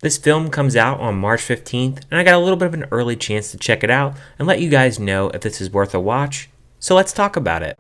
This film comes out on March 15th, and I got a little bit of an early chance to check it out and let you guys know if this is worth a watch. So let's talk about it.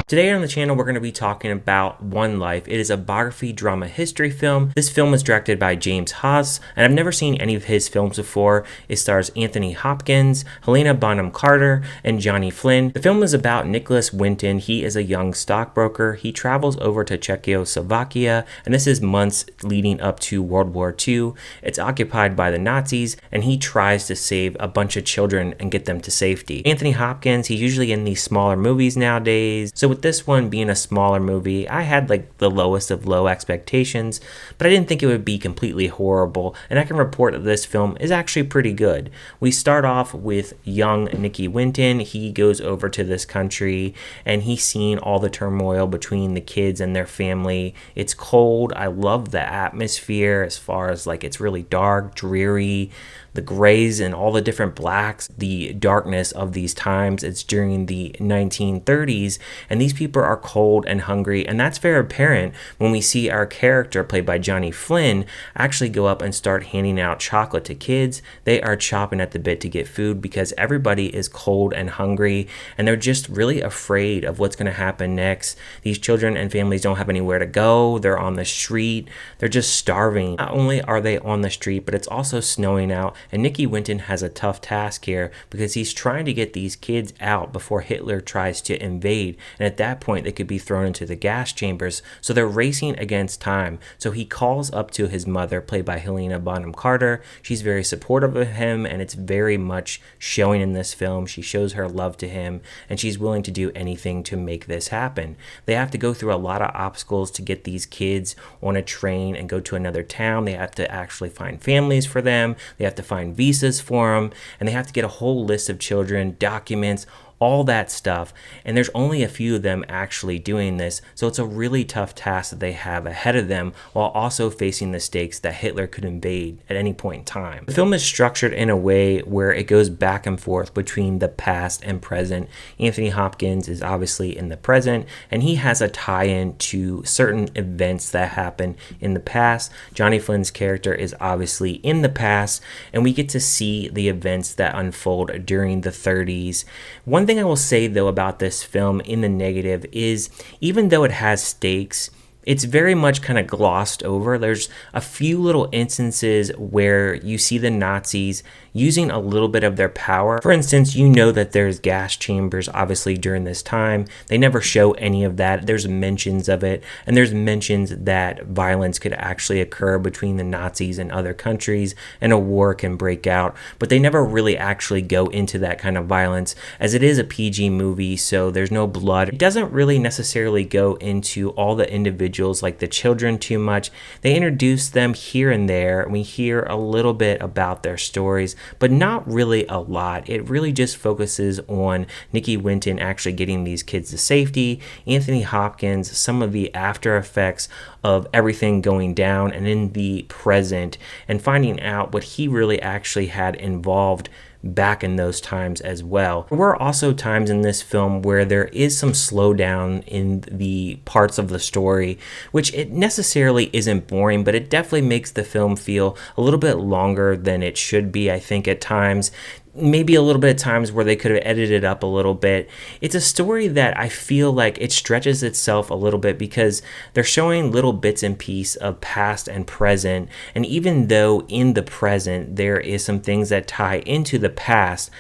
Today on the channel, we're going to be talking about One Life. It is a biography drama history film. This film was directed by James Hawes, and I've never seen any of his films before. It stars Anthony Hopkins, Helena Bonham Carter, and Johnny Flynn. The film is about Nicholas Winton. He is a young stockbroker. He travels over to Czechoslovakia, and this is months leading up to World War II. It's occupied by the Nazis, and he tries to save a bunch of children and get them to safety. Anthony Hopkins, he's usually in these smaller movies nowadays. So with this one being a smaller movie, I had like the lowest of low expectations, but I didn't think it would be completely horrible, and I can report that this film is actually pretty good. We start off with young Nicky Winton. He goes over to this country and he's seen all the turmoil between the kids and their family. It's cold. I love the atmosphere as far as like it's really dark, dreary, the grays and all the different blacks, the darkness of these times. It's during the 1930s, and these people are cold and hungry, and that's very apparent when we see our character, played by Johnny Flynn, actually go up and start handing out chocolate to kids. They are chopping at the bit to get food because everybody is cold and hungry, and they're just really afraid of what's going to happen next. These children and families don't have anywhere to go. They're on the street. They're just starving. Not only are they on the street, but it's also snowing out. And Nicky Winton has a tough task here because he's trying to get these kids out before Hitler tries to invade. And at that point, they could be thrown into the gas chambers. So they're racing against time. So he calls up to his mother, played by Helena Bonham Carter. She's very supportive of him, and it's very much showing in this film. She shows her love to him, and she's willing to do anything to make this happen. They have to go through a lot of obstacles to get these kids on a train and go to another town. They have to actually find families for them. They have to find visas for them, and they have to get a whole list of children, documents, all that stuff, and there's only a few of them actually doing this, so it's a really tough task that they have ahead of them while also facing the stakes that Hitler could invade at any point in time. The film is structured in a way where it goes back and forth between the past and present. Anthony Hopkins is obviously in the present, and he has a tie-in to certain events that happen in the past. Johnny Flynn's character is obviously in the past, and we get to see the events that unfold during the 30s. One thing I will say though about this film in the negative is, even though it has stakes, it's very much kind of glossed over. There's a few little instances where you see the Nazis using a little bit of their power. For instance, you know that there's gas chambers obviously during this time. They never show any of that. There's mentions of it, and there's mentions that violence could actually occur between the Nazis and other countries and a war can break out, but they never really actually go into that kind of violence, as it is a PG movie, so there's no blood. It doesn't really necessarily go into all the individuals like the children too much. They introduce them here and there, and we hear a little bit about their stories, but not really a lot. It really just focuses on Nicky Winton actually getting these kids to safety, Anthony Hopkins, some of the after effects of everything going down and in the present, and finding out what he really actually had involved back in those times as well. There were also times in this film where there is some slowdown in the parts of the story, which it necessarily isn't boring, but it definitely makes the film feel a little bit longer than it should be, I think, at times. Maybe a little bit of times where they could have edited it up a little bit. It's a story that I feel like it stretches itself a little bit because they're showing little bits and pieces of past and present, and even though in the present there is some things that tie into the past,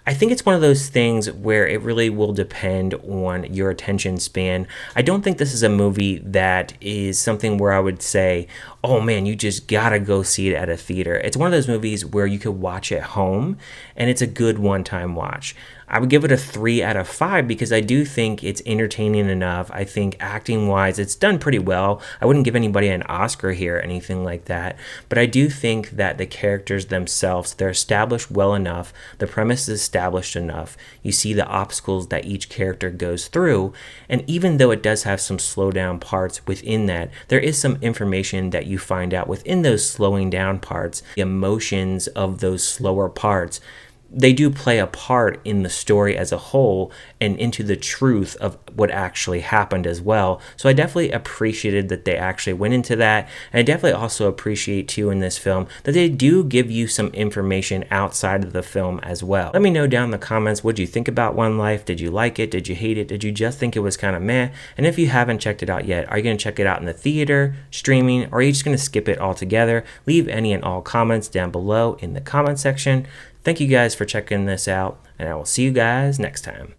I think it's one of those things where it really will depend on your attention span. I don't think this is a movie that is something where I would say, oh man, you just gotta go see it at a theater. It's one of those movies where you could watch at home, and it's a good one-time watch. I would give it a 3 out of 5 because I do think it's entertaining enough. I think acting-wise, it's done pretty well. I wouldn't give anybody an Oscar here or anything like that, but I do think that the characters themselves, they're established well enough. The premise is established enough. You see the obstacles that each character goes through, and even though it does have some slow down parts within that, there is some information that you find out within those slowing down parts, the emotions of those slower parts they do play a part in the story as a whole and into the truth of what actually happened as well. So I definitely appreciated that they actually went into that. And I definitely also appreciate too in this film that they do give you some information outside of the film as well. Let me know down in the comments, what do you think about One Life? Did you like it? Did you hate it? Did you just think it was kind of meh? And if you haven't checked it out yet, are you going to check it out in the theater, streaming, or are you just going to skip it altogether? Leave any and all comments down below in the comment section. Thank you guys for checking this out, and I will see you guys next time.